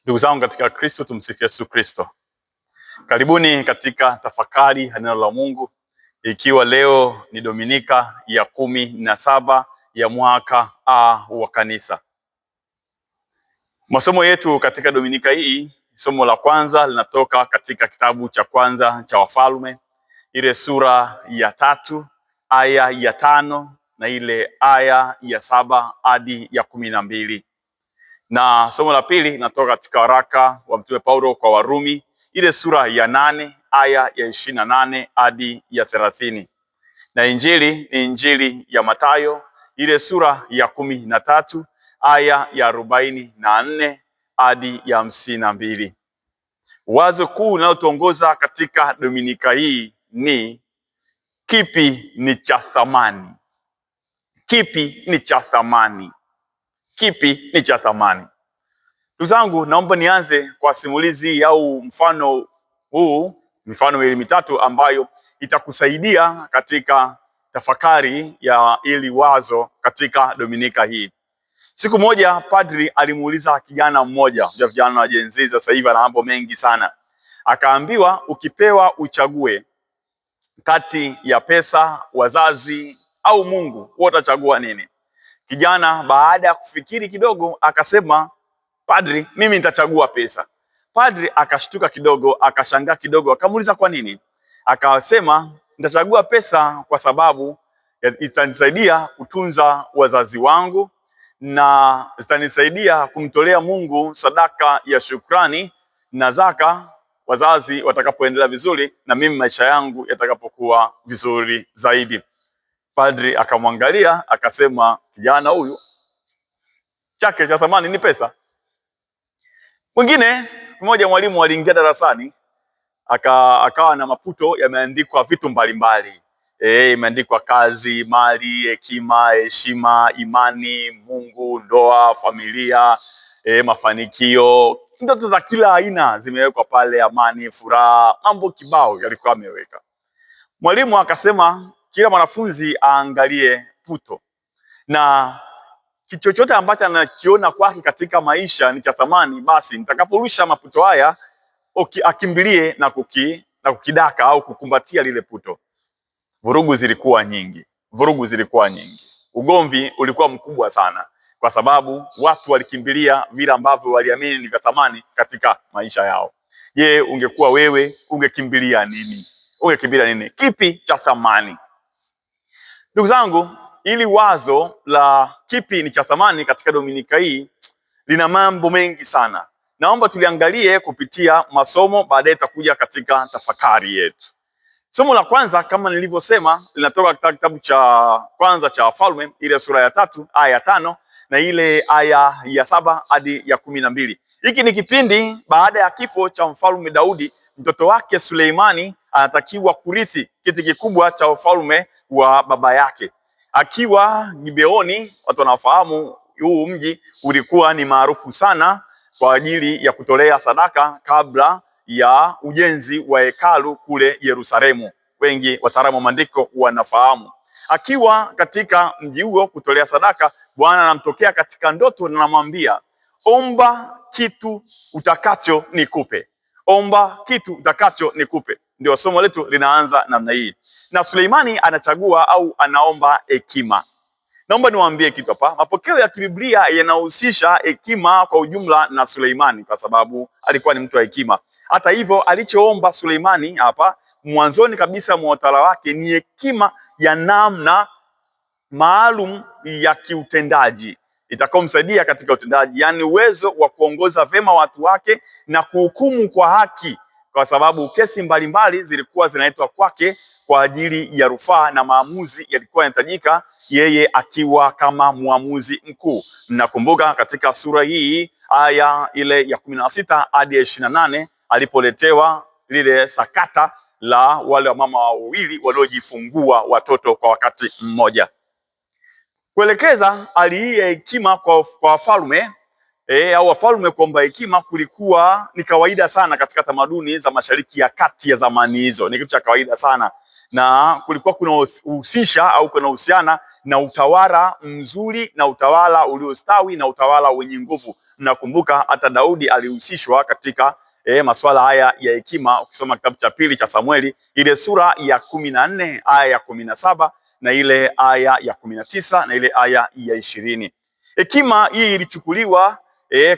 Ndugu zangu katika Kristo, tumsifie Yesu Kristo. Karibuni katika tafakari ya neno la Mungu, ikiwa leo ni Dominika ya 17 ya mwaka A wa kanisa. Masomo yetu katika Dominika hii, somo la kwanza linatoka katika kitabu cha kwanza cha Wafalme, ile sura ya 3 aya ya 5 na ile aya ya 7 hadi ya 12. Na somo la pili linatoka katika waraka wa Mtume Paulo kwa Warumi, ile sura ya 8 aya ya 28 hadi ya 30. Na injili ni injili ya Mathayo, ile sura ya 13 aya ya 44 hadi ya 52. Wazo kuu linalotuongoza katika Dominika hii ni kipi ni cha thamani? Kipi ni cha thamani? Kipi ni cha thamani? Ndugu zangu, naomba nianze kwa simulizi au mfano huu, mifano miwili mitatu ambayo itakusaidia katika tafakari ya ili wazo katika Dominika hii. Siku moja padri alimuuliza kijana mmoja, vijana wa Gen Z sasa hivi ana mambo mengi sana. Akaambiwa, ukipewa uchague kati ya pesa, wazazi au Mungu, wewe utachagua nini? Kijana baada ya kufikiri kidogo akasema, padri, mimi nitachagua pesa. Padri akashtuka kidogo, akashangaa kidogo, akamuuliza kwa nini? Akasema, nitachagua pesa kwa sababu itanisaidia kutunza wazazi wangu na zitanisaidia kumtolea Mungu sadaka ya shukrani na zaka wazazi watakapoendelea vizuri na mimi maisha yangu yatakapokuwa vizuri zaidi. Padri akamwangalia akasema, kijana huyu chake cha thamani ni pesa. Mwingine mmoja, mwalimu aliingia darasani akawa na maputo yameandikwa vitu mbalimbali. Imeandikwa kazi, mali, hekima, heshima, imani, Mungu, ndoa, familia, mafanikio, ndoto za kila aina zimewekwa pale, amani, furaha, mambo kibao yalikuwa ameweka. Mwalimu akasema kila mwanafunzi aangalie puto na chochote ambacho anakiona kwake katika maisha ni cha thamani, basi nitakaporusha maputo haya akimbilie na kukidaka au kukumbatia lile puto. Vurugu zilikuwa nyingi. Ugomvi ulikuwa mkubwa sana kwa sababu watu walikimbilia vile ambavyo waliamini ni vya thamani katika maisha yao. Je, ungekuwa wewe ungekimbilia nini? Kipi cha thamani? Ndugu zangu, ili wazo la kipi ni cha thamani katika Dominika hii lina mambo mengi sana. Naomba tuliangalie kupitia masomo, baadaye tutakuja katika tafakari yetu. Somo la kwanza kama nilivyosema linatoka katika kitabu cha kwanza cha Wafalme, ile sura ya 3 aya ya 5 na ile aya ya 7 hadi ya 12. Hiki ni kipindi baada ya kifo cha Mfalme Daudi, mtoto wake Suleimani anatakiwa kurithi kiti kikubwa cha ufalme wa baba yake. Akiwa Gibeoni, watu wanafahamu huu mji ulikuwa ni maarufu sana kwa ajili ya kutolea sadaka kabla ya ujenzi wa hekalu kule Yerusalemu. Wengi wataalamu wa maandiko wanafahamu. Akiwa katika mji huo kutolea sadaka, Bwana anamtokea katika ndoto na anamwambia, omba kitu utakacho nikupe. Omba kitu utakacho nikupe. Ndio somo letu linaanza namna hii. Na Suleimani anachagua au anaomba hekima. Naomba niwaambie kitu hapa. Mapokeo ya Biblia yanahusisha hekima kwa ujumla na Suleimani kwa sababu alikuwa ni mtu wa hekima. Hata hivyo, alichoomba Suleimani hapa mwanzoni kabisa mwa utawala wake ni hekima ya namna maalum ya kiutendaji itakaomsaidia katika utendaji, yaani uwezo wa kuongoza vema watu wake na kuhukumu kwa haki, kwa sababu kesi mbalimbali zilikuwa zinaitwa kwake kwa ajili ya rufaa na maamuzi yalikuwa yanahitajika yeye akiwa kama muamuzi mkuu. Mnakumbuka katika sura hii aya ile ya 16 hadi ya 28 alipoletewa lile sakata la wale wamama wawili waliojifungua watoto kwa wakati mmoja. Kuelekeza hali hii ya hekima kwa wafalme au wafalme kuomba hekima kulikuwa ni kawaida sana katika tamaduni za Mashariki ya Kati ya zamani hizo. Ni kitu cha kawaida sana na kulikuwa kunahusisha au kunahusiana na utawala mzuri na utawala uliostawi na utawala wenye nguvu. Mnakumbuka hata Daudi alihusishwa katika masuala haya ya hekima. Ukisoma kitabu cha pili cha Samueli, ile sura ya 14 aya ya 17 na ile aya ya 19 na ile aya ya 20. Hekima hii ilichukuliwa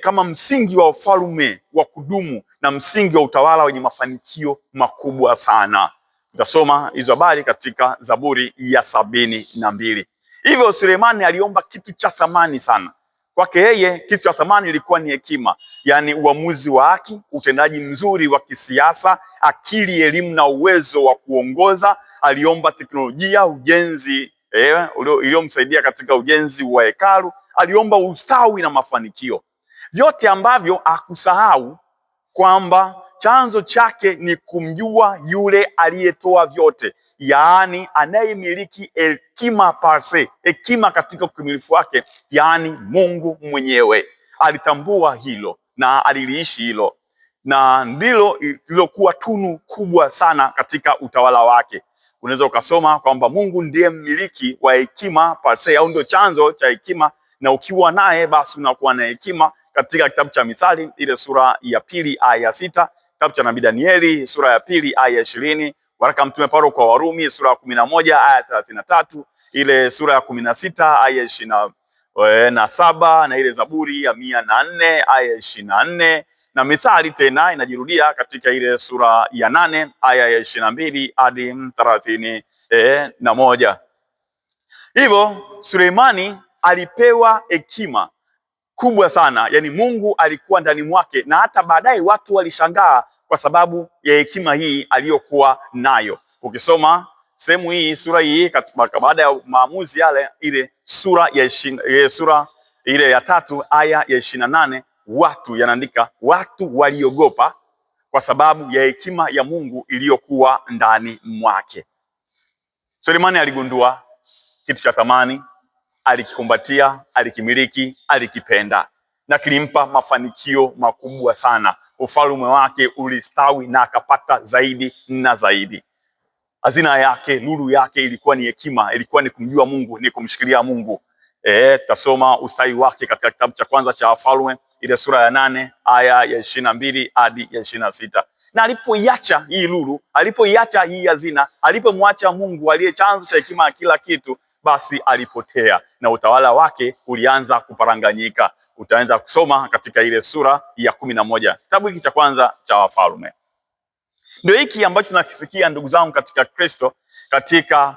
kama msingi wa ufalme wa kudumu na msingi wa utawala wenye mafanikio makubwa sana. Tutasoma hizo habari katika Zaburi ya 72. Hivyo Sulemani aliomba kitu cha thamani sana. Kwake yeye kitu cha thamani ilikuwa ni hekima, yaani uamuzi wa haki, utendaji mzuri wa kisiasa, akili, elimu na uwezo wa kuongoza. Aliomba teknolojia, ujenzi iliyomsaidia katika ujenzi wa hekalu. Aliomba ustawi na mafanikio, vyote ambavyo hakusahau kwamba chanzo chake ni kumjua yule aliyetoa vyote, yaani anayemiliki hekima parse, hekima katika ukamilifu wake, yaani Mungu mwenyewe. Alitambua hilo na aliliishi hilo, na ndilo lilokuwa tunu kubwa sana katika utawala wake. Unaweza ukasoma kwamba Mungu ndiye mmiliki wa hekima parse, au ndio chanzo cha hekima, na ukiwa naye basi unakuwa na hekima. Katika kitabu cha Mithali ile sura ya 2 aya ya 6, kitabu cha nabii Danieli sura ya 2 aya ya 20, waraka Mtume Paulo kwa Warumi sura ya 11 aya ya 33, ile sura ya 16 aya ya 27, na ile Zaburi ya 104 aya ya 24, na Mithali tena inajirudia katika ile sura ya 8 aya ya 22 hadi 31. Hivyo Suleimani alipewa hekima kubwa sana, yaani Mungu alikuwa ndani mwake, na hata baadaye watu walishangaa kwa sababu ya hekima hii aliyokuwa nayo. Ukisoma sehemu hii, sura hii, baada ya maamuzi yale, ile sura ya sura ile ya 3 aya ya 28, watu yanaandika, watu waliogopa kwa sababu ya hekima ya Mungu iliyokuwa ndani mwake. Sulemani aligundua kitu cha thamani, alikikumbatia, alikimiliki, alikipenda, na kilimpa mafanikio makubwa sana. Ufalme wake ulistawi na akapata zaidi na zaidi. Hazina yake, lulu yake ilikuwa ni hekima, ilikuwa ni kumjua Mungu, ni kumshikilia Mungu. Tutasoma ustawi wake katika kitabu cha kwanza cha Wafalme ile sura ya 8 aya ya 22 hadi ya 26. Na alipoiacha hii lulu, alipoiacha hii hazina, alipomwacha Mungu aliye chanzo cha hekima ya kila kitu, basi alipotea na utawala wake ulianza kuparanganyika. Utaanza kusoma katika ile sura ya 11, kitabu hiki cha kwanza cha Wafalme. Ndio hiki ambacho tunakisikia ndugu zangu katika Kristo, katika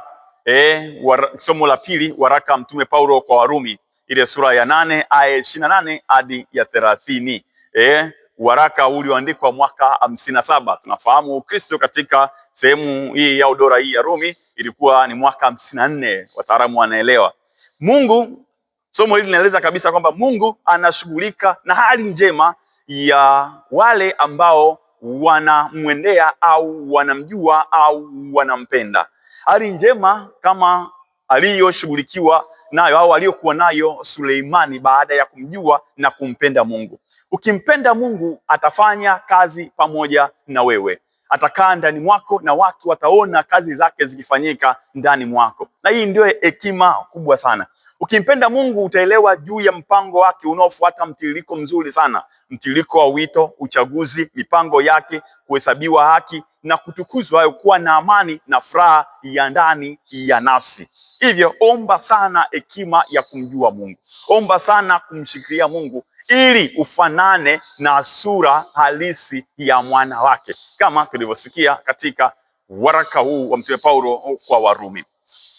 somo la pili, waraka Mtume Paulo kwa Warumi ile sura ya 8 aya 28 hadi ya 30. Waraka ulioandikwa mwaka 57. Tunafahamu Kristo katika sehemu hii ya udora hii ya Rumi ilikuwa ni mwaka 54. Wataalamu wanaelewa. Mungu, somo hili linaeleza kabisa kwamba Mungu anashughulika na hali njema ya wale ambao wanamwendea au wanamjua au wanampenda. Hali njema kama aliyoshughulikiwa nayo au aliyokuwa nayo Suleimani baada ya kumjua na kumpenda Mungu. Ukimpenda Mungu atafanya kazi pamoja na wewe, atakaa ndani mwako na watu wataona kazi zake zikifanyika ndani mwako, na hii ndio hekima kubwa sana. Ukimpenda Mungu utaelewa juu ya mpango wake unaofuata mtiririko mzuri sana, mtiririko wa wito, uchaguzi, mipango yake, kuhesabiwa haki na kutukuzwa, kuwa na amani na furaha ya ndani ya nafsi. Hivyo omba sana hekima ya kumjua Mungu, omba sana kumshikilia Mungu ili ufanane na sura halisi ya mwana wake, kama tulivyosikia katika waraka huu wa Mtume Paulo kwa Warumi.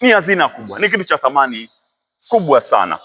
Ni hazina kubwa, ni kitu cha thamani kubwa sana.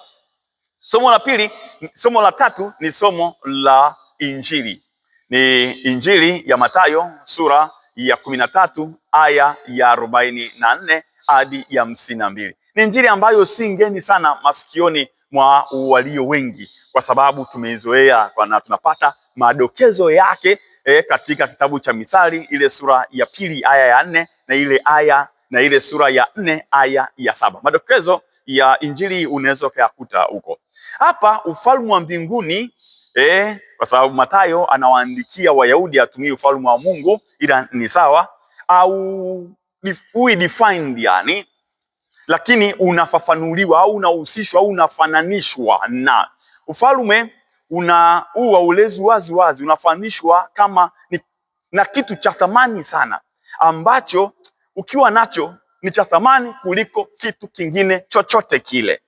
Somo la pili, somo la tatu ni somo la Injili. Ni Injili ya Mathayo sura ya 13 aya ya 44 hadi ya 52. Ni Injili ambayo si ngeni sana masikioni mwa walio wengi, kwa sababu tumeizoea na tunapata madokezo yake katika kitabu cha Mithali ile sura ya 2 aya ya 4 na ile sura ya 4 aya ya 7. Madokezo ya Injili unaweza kuyakuta huko. Hapa ufalme wa mbinguni, kwa sababu Mathayo anawaandikia Wayahudi atumie ufalme wa Mungu, ila ni sawa au we defined, yani lakini unafafanuliwa au unahusishwa au unafananishwa na ufalme. Una ulezi wazi wazi, unafananishwa kama na kitu cha thamani sana, ambacho ukiwa nacho ni cha thamani kuliko kitu kingine chochote kile.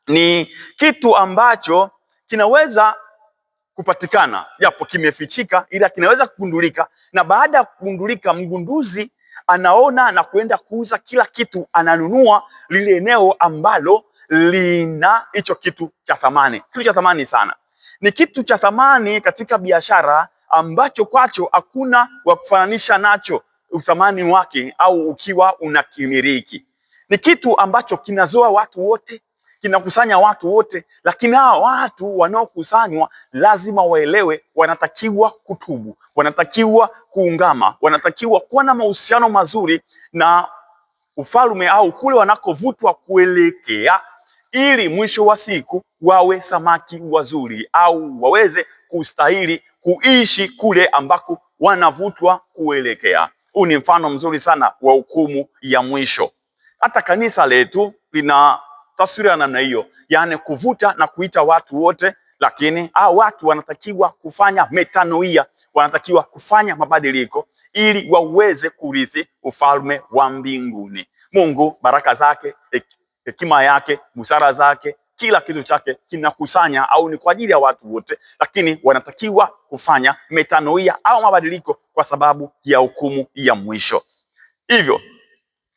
Ni kitu ambacho kinaweza kupatikana japo kimefichika, ila kinaweza kugundulika, na baada ya kugundulika mgunduzi anaona na kuenda kuuza kila kitu, ananunua lile eneo ambalo lina hicho kitu cha thamani. Kitu cha thamani sana, ni kitu cha thamani katika biashara ambacho kwacho hakuna wa kufananisha nacho uthamani wake, au ukiwa unakimiliki. Ni kitu ambacho kinazoa watu wote, kinakusanya watu wote, lakini hawa watu wanaokusanywa lazima waelewe, wanatakiwa kutubu, wanatakiwa kuungama, wanatakiwa kuwa na mahusiano mazuri na ufalme au kule wanakovutwa kuelekea, ili mwisho wa siku wawe samaki wazuri au waweze kustahili kuishi kule ambako wanavutwa kuelekea. Huu ni mfano mzuri sana wa hukumu ya mwisho. Hata kanisa letu lina taswira ya namna hiyo, yani kuvuta na kuita watu wote, lakini hao watu wanatakiwa kufanya metanoia, wanatakiwa kufanya mabadiliko ili waweze kurithi ufalme wa mbinguni. Mungu baraka zake, hekima yake, busara zake, kila kitu chake kinakusanya au ni kwa ajili ya watu wote, lakini wanatakiwa kufanya metanoia au mabadiliko kwa sababu ya hukumu ya mwisho. Hivyo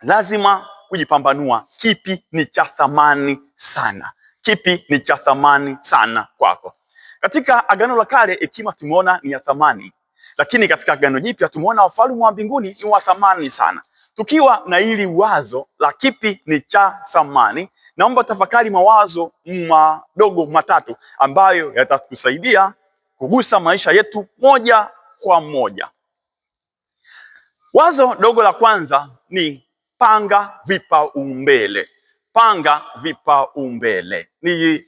lazima kujipambanua, kipi ni cha thamani sana, kipi ni cha thamani sana kwako. Katika Agano la Kale hekima tumeona ni ya thamani, lakini katika Agano Jipya tumeona wafalme wa mbinguni ni wa thamani sana. Tukiwa na hili wazo la kipi ni cha thamani, naomba tafakari mawazo madogo matatu ambayo yatatusaidia kugusa maisha yetu moja kwa moja. Wazo dogo la kwanza ni panga vipaumbele. Panga vipaumbele ni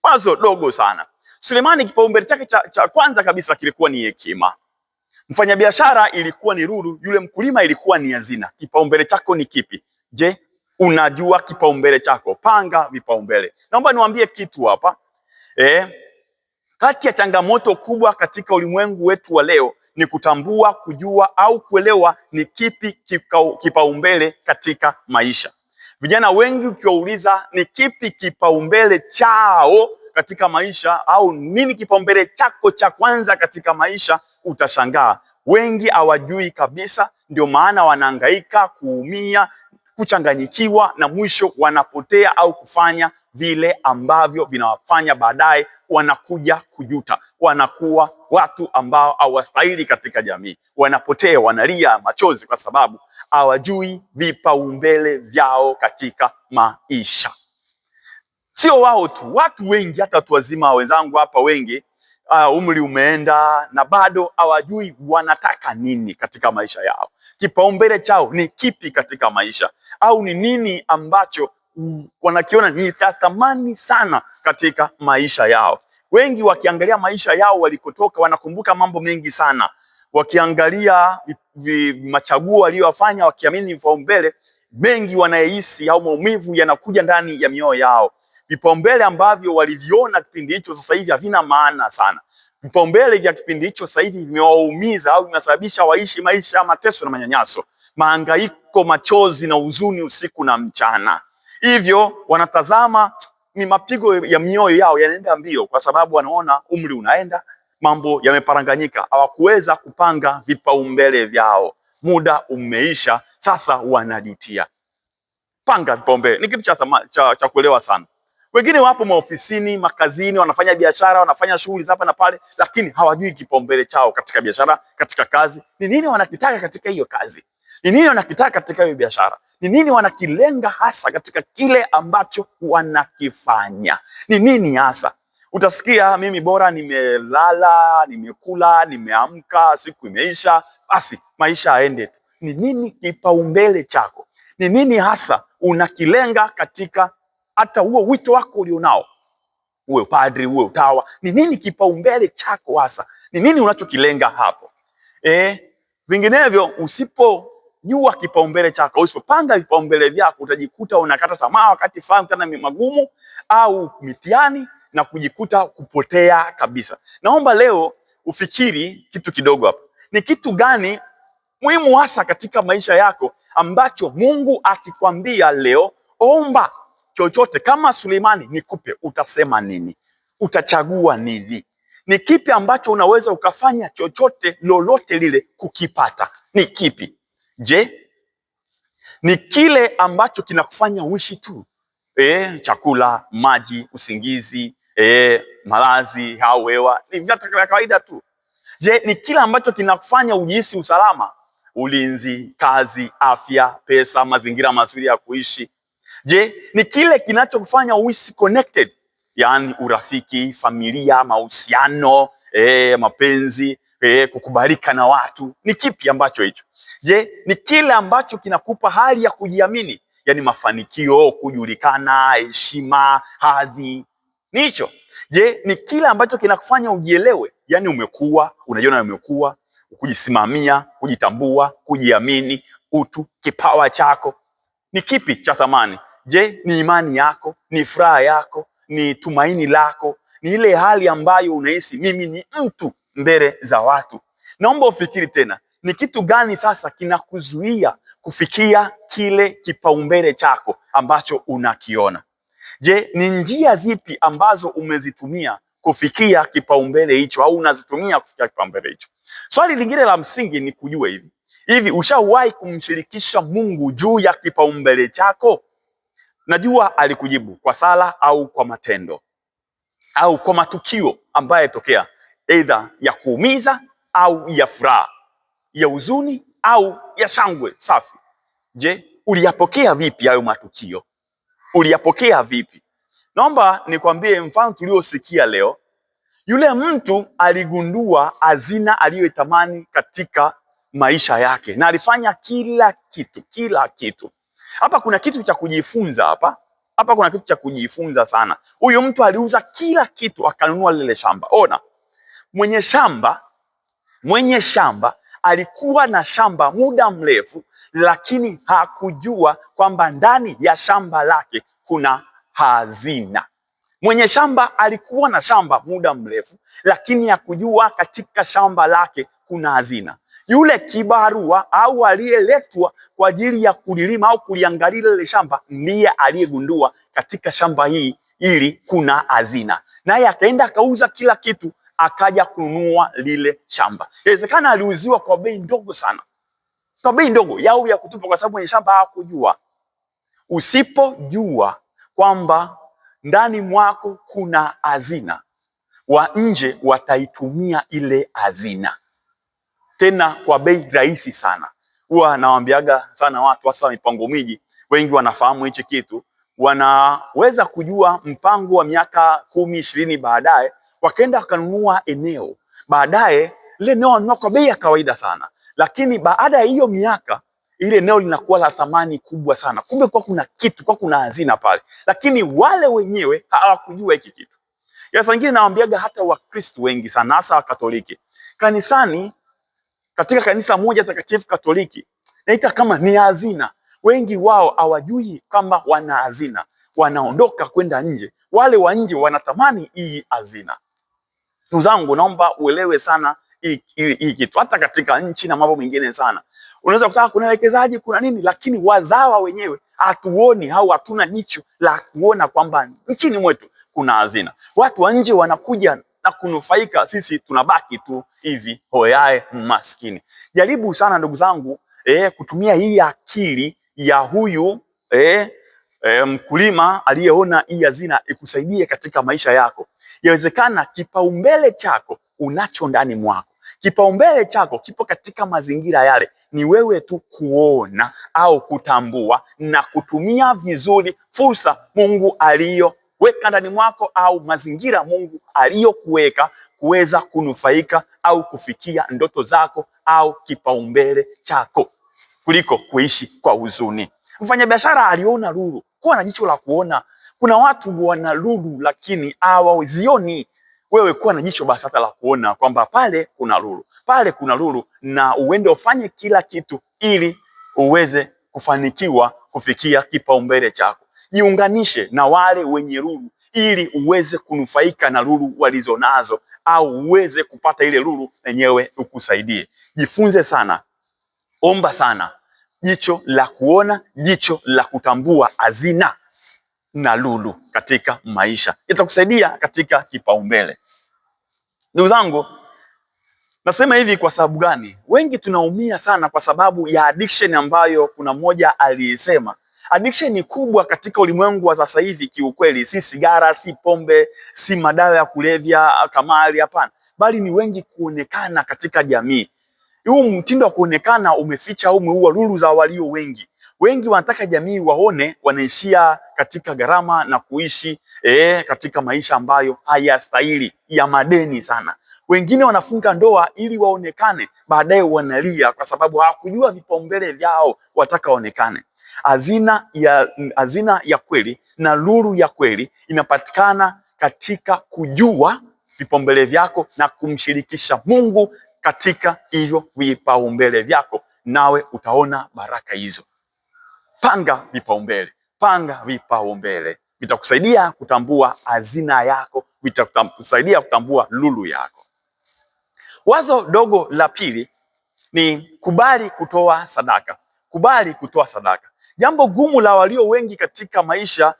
wazo dogo sana. Sulemani kipaumbele chake cha kwanza kabisa kilikuwa ni hekima. Mfanyabiashara ilikuwa ni lulu, yule mkulima ilikuwa ni hazina. Kipaumbele chako ni kipi? Je, unajua kipaumbele chako? Panga vipaumbele. Naomba niwaambie kitu hapa. Kati ya changamoto kubwa katika ulimwengu wetu wa leo ni kutambua, kujua au kuelewa ni kipi kipaumbele katika maisha. Vijana wengi ukiwauliza ni kipi kipaumbele chao katika maisha au nini kipaumbele chako cha kwanza katika maisha, utashangaa wengi hawajui kabisa. Ndio maana wanahangaika, kuumia, kuchanganyikiwa na mwisho wanapotea au kufanya vile ambavyo vinawafanya baadaye wanakuja kujuta, wanakuwa watu ambao hawastahili katika jamii, wanapotea, wanalia machozi kwa sababu hawajui vipaumbele vyao katika maisha. Sio wao tu, watu wengi, hata watu wazima wenzangu hapa wengi, umri umeenda na bado hawajui wanataka nini katika maisha yao. Kipaumbele chao ni kipi katika maisha, au ni nini ambacho wanakiona ni cha thamani sana katika maisha yao. Wengi wakiangalia maisha yao walikotoka wanakumbuka mambo mengi sana. Wakiangalia machaguo waliyofanya, wakiamini vipaumbele mengi wanayehisi au maumivu yanakuja ndani ya mioyo yao. Vipaumbele ambavyo waliviona kipindi hicho sasa hivi havina maana sana. Vipaumbele vya kipindi hicho sasa hivi vimewaumiza au vimesababisha waishi maisha ya mateso na manyanyaso, mahangaiko, machozi na huzuni usiku na mchana. Hivyo wanatazama, ni mapigo ya mioyo yao yanaenda mbio kwa sababu wanaona umri unaenda, mambo yameparanganyika, hawakuweza kupanga vipaumbele vyao. Muda umeisha, sasa wanajutia. Panga vipaumbele ni kitu cha kuelewa sana. Wengine wapo maofisini, makazini, wanafanya biashara, wanafanya shughuli hapa na pale, lakini hawajui kipaumbele chao katika biashara, katika kazi. Ni nini wanakitaka katika hiyo kazi? Ni nini wanakitaka katika hiyo biashara? Ni nini wanakilenga hasa katika kile ambacho wanakifanya? Ni nini hasa? Utasikia mimi bora nimelala, nimekula, nimeamka, siku imeisha, basi maisha yaende. Ni nini kipaumbele chako? Ni nini hasa unakilenga katika hata huo wito wako ulionao? Uwe padri, uwe utawa, ni nini kipaumbele chako hasa? Ni nini unachokilenga hapo? Vinginevyo Usipojua kipaumbele chako, usipopanga vipaumbele vyako, utajikuta unakata tamaa wakati fulani tena magumu au mitihani na kujikuta kupotea kabisa. Naomba leo ufikiri kitu kidogo hapa. Ni kitu gani muhimu hasa katika maisha yako ambacho Mungu akikwambia leo omba chochote kama Suleimani nikupe, utasema nini? Utachagua nini? Ni kipi ambacho unaweza ukafanya chochote lolote lile kukipata? Ni kipi? Je, ni kile ambacho kinakufanya uishi tu? Chakula, maji, usingizi, malazi au hewa, ni vitu vya kawaida tu. Je, ni kile ambacho kinakufanya ujihisi usalama? Ulinzi, kazi, afya, pesa, mazingira mazuri ya kuishi. Je, ni kile kinachokufanya uishi connected? Yaani urafiki, familia, mahusiano, mapenzi, kukubalika na watu. Ni kipi ambacho hicho? Je, ni kile ambacho kinakupa hali ya kujiamini? Yaani mafanikio, kujulikana, heshima, hadhi. Ni hicho? Je, ni kile ambacho kinakufanya ujielewe? Yaani umekuwa, unajiona umekuwa, kujisimamia, kujitambua, kujiamini, utu, kipawa chako. Ni kipi cha thamani? Je, ni imani yako? Ni furaha yako? Ni tumaini lako? Ni ile hali ambayo unahisi mimi ni mtu mbele za watu? Naomba ufikiri tena. Ni kitu gani sasa kinakuzuia kufikia kile kipaumbele chako ambacho unakiona? Je, ni njia zipi ambazo umezitumia kufikia kipaumbele hicho au unazitumia kufikia kipaumbele hicho? Swali lingine la msingi ni kujua hivi ushawahi kumshirikisha Mungu juu ya kipaumbele chako? Najua alikujibu kwa sala au kwa matendo au kwa matukio ambayo yatokea, aidha ya kuumiza au ya furaha, ya huzuni au ya shangwe safi. Je, uliyapokea vipi hayo matukio? Uliyapokea vipi? Naomba nikwambie mfano tuliosikia leo. Yule mtu aligundua hazina aliyoitamani katika maisha yake na alifanya kila kitu. Hapa kuna kitu cha kujifunza hapa kuna kitu cha kujifunza sana. Huyu mtu aliuza kila kitu akanunua lile shamba. Ona, mwenye shamba alikuwa na shamba muda mrefu, lakini hakujua kwamba ndani ya shamba lake kuna hazina. Mwenye shamba alikuwa na shamba muda mrefu, lakini hakujua katika shamba lake kuna hazina. Yule kibarua au aliyeletwa kwa ajili ya kulilima au kuliangalia lile shamba ndiye aliyegundua katika shamba hili kuna hazina, naye akaenda akauza kila kitu akaja kununua lile shamba. Inawezekana aliuziwa kwa bei ndogo sana, kwa bei ndogo yao ya kutupa, kwa sababu mwenye shamba hakujua. Usipojua kwamba ndani mwako kuna hazina, wa nje wataitumia ile hazina tena kwa bei rahisi sana. Huwa nawaambiaga sana watu hasa mipango miji, wengi wanafahamu hichi kitu, wanaweza kujua mpango wa miaka 10, 20 baadaye, wakaenda wakanunua eneo. Baadaye ile eneo wanunua kwa bei ya kawaida sana, lakini baada ya hiyo miaka ile eneo linakuwa la thamani kubwa sana. Kumbe kwa kuna kitu, kwa kuna hazina pale, lakini wale wenyewe hawakujua hiki kitu. Sasa wengine nawaambiaga hata Wakristo wengi sana, hasa Wakatoliki, kanisani, katika kanisa moja takatifu Katoliki, naita kama ni hazina. Wengi wao hawajui kama wana hazina, wanaondoka kwenda nje. Wale wa nje wanatamani hii hazina. Ndugu zangu, naomba uelewe sana hii kitu, hata katika nchi na mambo mengine sana. Unaweza kutaka kuna wekezaji, kuna nini, lakini wazawa wenyewe hatuoni au hatuna jicho la kuona kwamba nchini mwetu kuna hazina. Watu wa nje wanakuja na kunufaika, sisi tunabaki tu hivi hoyae maskini. Jaribu sana ndugu zangu kutumia hii akili ya huyu mkulima aliyeona hii hazina ikusaidie katika maisha yako. Yawezekana kipaumbele chako unacho ndani mwako, kipaumbele chako kipo katika mazingira yale, ni wewe tu kuona au kutambua na kutumia vizuri fursa Mungu aliyoweka ndani mwako au mazingira Mungu aliyokuweka kuweza kunufaika au kufikia ndoto zako au kipaumbele chako, kuliko kuishi kwa huzuni. Mfanyabiashara aliona lulu, kuwa na jicho la kuona. Kuna watu wana lulu lakini hawazioni. Wewe kuwa na jicho basi hata la kuona kwamba pale kuna lulu, pale kuna lulu, na uende ufanye kila kitu ili uweze kufanikiwa kufikia kipaumbele chako. Jiunganishe na wale wenye lulu ili uweze kunufaika na lulu walizonazo, au uweze kupata ile lulu yenyewe ukusaidie. Jifunze sana, omba sana, jicho la kuona, jicho la kutambua hazina na lulu katika maisha itakusaidia katika kipaumbele. Ndugu zangu, nasema hivi kwa sababu gani? Wengi tunaumia sana kwa sababu ya addiction ambayo kuna mmoja aliyesema. Addiction ni kubwa katika ulimwengu wa sasa hivi kiukweli, si sigara, si pombe, si madawa ya kulevya, kamari, hapana, bali ni wengi kuonekana katika jamii. Huu mtindo wa kuonekana umeficha au umeua lulu za walio wengi. Wengi wanataka jamii waone wanaishia katika gharama na kuishi katika maisha ambayo hayastahili, ya madeni sana. Wengine wanafunga ndoa ili waonekane, baadaye wanalia kwa sababu hawakujua vipaumbele vyao, wataka waonekane. Hazina ya kweli na lulu ya kweli inapatikana katika kujua vipaumbele vyako na kumshirikisha Mungu katika hivyo vipaumbele vyako, nawe utaona baraka hizo. Panga vipaumbele, panga vipaumbele, vitakusaidia kutambua hazina yako, vitakusaidia kutambua lulu yako. Wazo dogo la pili ni kubali kutoa sadaka. Kubali kutoa sadaka. Jambo gumu la walio wengi katika maisha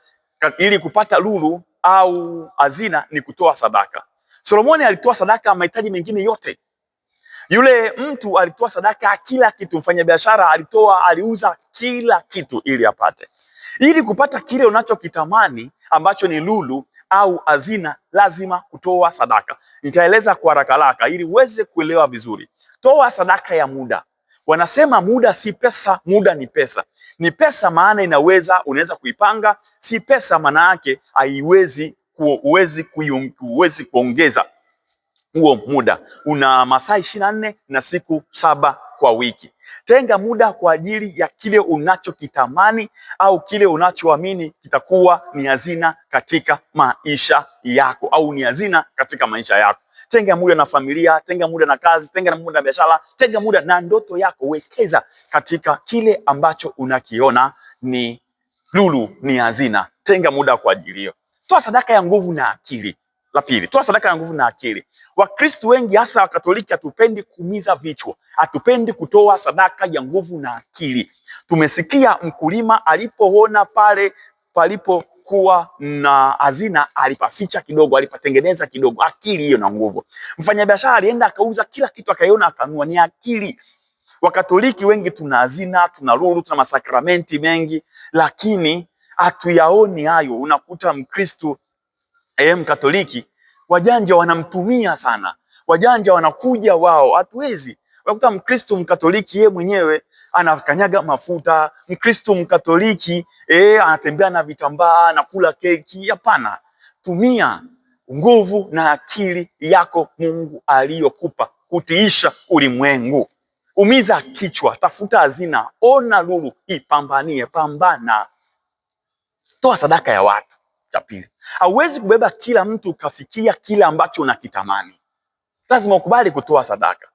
ili kupata lulu au hazina ni kutoa sadaka. Solomoni alitoa sadaka mahitaji mengine yote. Yule mtu alitoa sadaka kila kitu. Mfanyabiashara aliuza kila kitu ili apate. Ili kupata kile unachokitamani ambacho ni lulu au hazina, lazima kutoa sadaka. Nitaeleza kwa haraka ili uweze kuelewa vizuri. Toa sadaka ya muda. Wanasema muda si pesa, muda ni pesa. Ni pesa maana unaweza kuipanga, si pesa maana yake huwezi kuongeza huo muda. Una masaa 24 na siku 7 kwa wiki. Tenga muda kwa ajili ya kile unachokitamani au kile unachoamini kitakuwa ni hazina katika maisha yako, au ni hazina katika maisha yako. Tenga muda na familia, tenga muda na kazi, tenga muda na biashara, tenga muda na ndoto yako. Wekeza katika kile ambacho unakiona ni lulu, ni hazina. Tenga muda kwa ajili hiyo. Toa sadaka ya nguvu na akili. La pili, toa sadaka ya nguvu na akili. Wakristo wengi hasa Wakatoliki hatupendi kuumiza vichwa, hatupendi kutoa sadaka ya nguvu na akili. Tumesikia mkulima alipoona pale palipokuwa na hazina alipaficha kidogo, alipatengeneza kidogo. Akili hiyo na nguvu. Mfanyabiashara alienda akauza kila kitu, akaiona akanunua. Ni akili. Wakatoliki wengi tuna hazina, tuna lulu, tuna masakramenti mengi, lakini hatuyaoni hayo. Unakuta Mkristo Mkatoliki wajanja wanamtumia sana, wajanja wanakuja wao. Hatuwezi. Unakuta Mkristo Mkatoliki yeye mwenyewe anakanyaga mafuta, Mkristo Mkatoliki anatembea na vitambaa na kula keki. Hapana. Tumia nguvu na akili yako Mungu aliyokupa kutiisha ulimwengu. Umiza kichwa, tafuta hazina, ona lulu, ipambanie, pambana. Toa sadaka ya watu. Cha pili, hauwezi kubeba kila mtu ukafikia kile ambacho unakitamani. Lazima ukubali kutoa sadaka.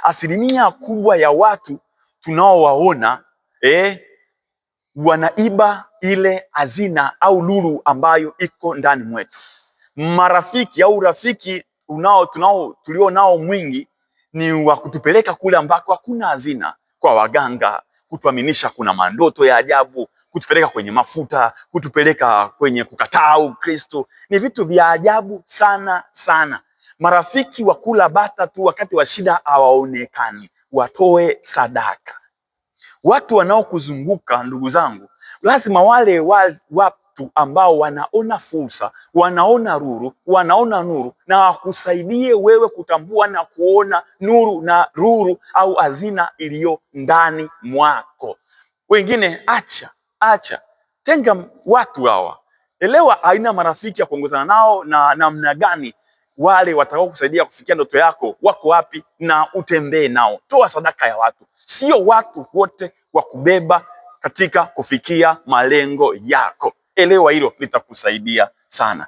Asilimia kubwa ya watu tunaowaona wanaiba ile hazina au lulu ambayo iko ndani mwetu. Marafiki au rafiki tulio nao mwingi ni wa kutupeleka kule ambako hakuna hazina, kwa waganga, kutuaminisha kuna mandoto ya ajabu, kutupeleka kwenye mafuta, kutupeleka kwenye kukataa Ukristo. Ni vitu vya ajabu sana sana. Marafiki wa kula bata tu, wakati wa shida hawaonekani. Watoe sadaka. Watu wanaokuzunguka ndugu zangu, lazima wale watu ambao wanaona fursa, wanaona nuru na wakusaidie wewe kutambua na kuona nuru au hazina iliyo ndani mwako. Wengine acha. Tenga watu hawa. Elewa aina marafiki ya kuongozana nao na namna gani wale watakao kusaidia kufikia ndoto yako wako wapi, na utembee nao. Toa sadaka ya watu. Sio watu wote wa kubeba katika kufikia malengo yako. Elewa hilo, litakusaidia sana.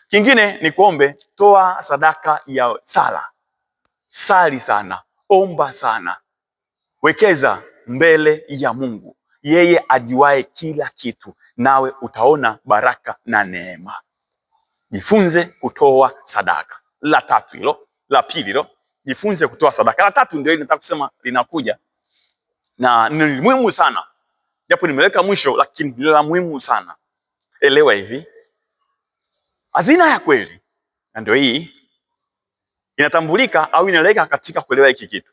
Kingine ni kuombe, toa sadaka ya sala. Sali sana, omba sana. Wekeza mbele ya Mungu, yeye ajuaye kila kitu, nawe utaona baraka na neema. Jifunze kutoa sadaka. La tatu hilo. La pili hilo, jifunze kutoa sadaka. La tatu ndio nataka kusema linakuja, na ni muhimu sana, japo nimeweka mwisho, lakini ni la muhimu sana. Elewa hivi, hazina ya kweli, na ndio hii inatambulika au inaeleka katika kuelewa hiki kitu: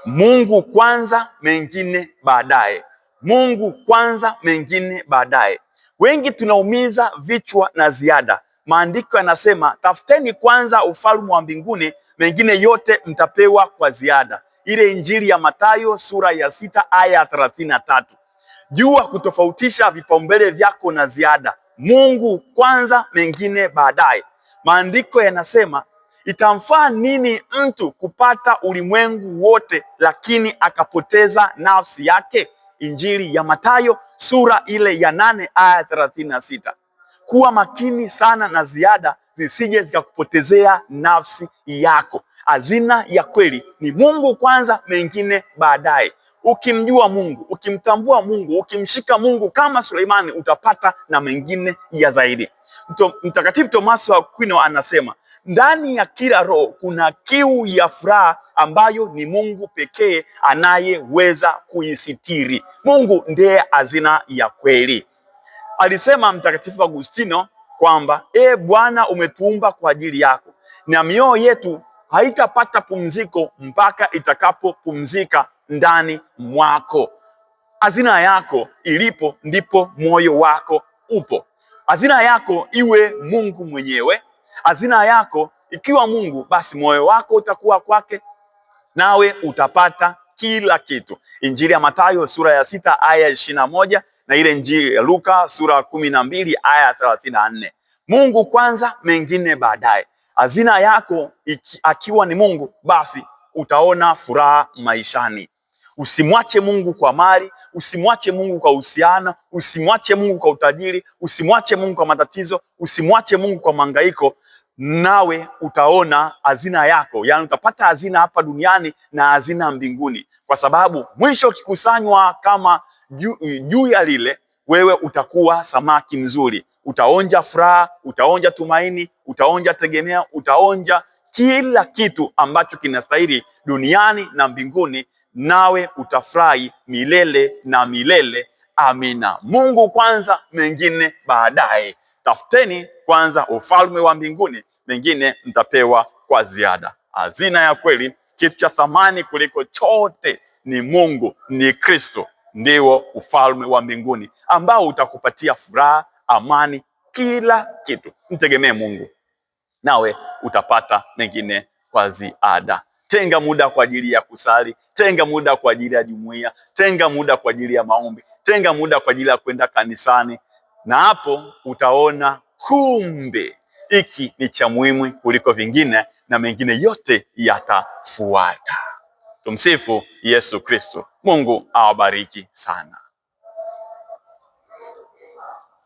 Mungu kwanza, mengine baadaye. Mungu kwanza, mengine baadaye. Wengi tunaumiza vichwa na ziada. Maandiko yanasema, tafuteni kwanza ufalme wa mbinguni, mengine yote mtapewa kwa ziada. Ile Injili ya Mathayo sura ya 6 aya 33. Jua kutofautisha vipaumbele vyako na ziada. Mungu kwanza, mengine baadaye. Maandiko yanasema, itamfaa nini mtu kupata ulimwengu wote lakini akapoteza nafsi yake? Injili ya Mathayo sura ile ya 8 aya 36. Kuwa makini sana na ziada zisije zikakupotezea nafsi yako. Hazina ya kweli ni Mungu kwanza, mengine baadaye. Ukimjua Mungu, ukimtambua Mungu, ukimshika Mungu kama Suleimani, utapata na mengine ya zaidi. Mtakatifu Tomaso wa Aquino anasema, ndani ya kila roho kuna kiu ya furaha ambayo ni Mungu pekee anayeweza kuisitiri. Mungu ndiye hazina ya kweli. Alisema Mtakatifu Agustino kwamba, Bwana, umetuumba kwa ajili yako, na mioyo yetu haitapata pumziko mpaka itakapopumzika ndani mwako. Hazina yako ilipo ndipo moyo wako upo. Hazina yako iwe Mungu mwenyewe. Hazina yako ikiwa Mungu, basi moyo wako utakuwa kwake, nawe utapata kila kitu. Injili ya Mathayo sura ya 6 aya 21 na ile Injili ya Luka sura ya 12 aya 34. Mungu kwanza, mengine baadaye. Hazina yako akiwa ni Mungu, basi utaona furaha maishani. Usimwache Mungu kwa mali, usimwache Mungu kwa uhusiano, usimwache Mungu kwa utajiri, usimwache Mungu kwa matatizo, usimwache Mungu kwa mahangaiko, nawe utaona hazina yako. Yani utapata hazina hapa duniani na hazina mbinguni, kwa sababu mwisho ukikusanywa kama juu ya lile, wewe utakuwa samaki mzuri. Utaonja furaha, utaonja tumaini, utaonja tegemea, utaonja kila kitu ambacho kinastahili duniani na mbinguni, nawe utafurahi milele na milele. Amina. Mungu kwanza, mengine baadaye. Tafuteni kwanza ufalme wa mbinguni, mengine mtapewa kwa ziada. Hazina ya kweli, kitu cha thamani kuliko chote ni Mungu, ni Kristo, ndio ufalme wa mbinguni ambao utakupatia furaha, amani, kila kitu. Mtegemee Mungu, nawe utapata mengine kwa ziada. Tenga muda kwa ajili ya kusali, tenga muda kwa ajili ya jumuiya, tenga muda kwa ajili ya maombi, tenga muda kwa ajili ya kwenda kanisani, na hapo utaona kumbe hiki ni cha muhimu kuliko vingine, na mengine yote yatafuata. Tumsifu Yesu Kristo. Mungu awabariki sana.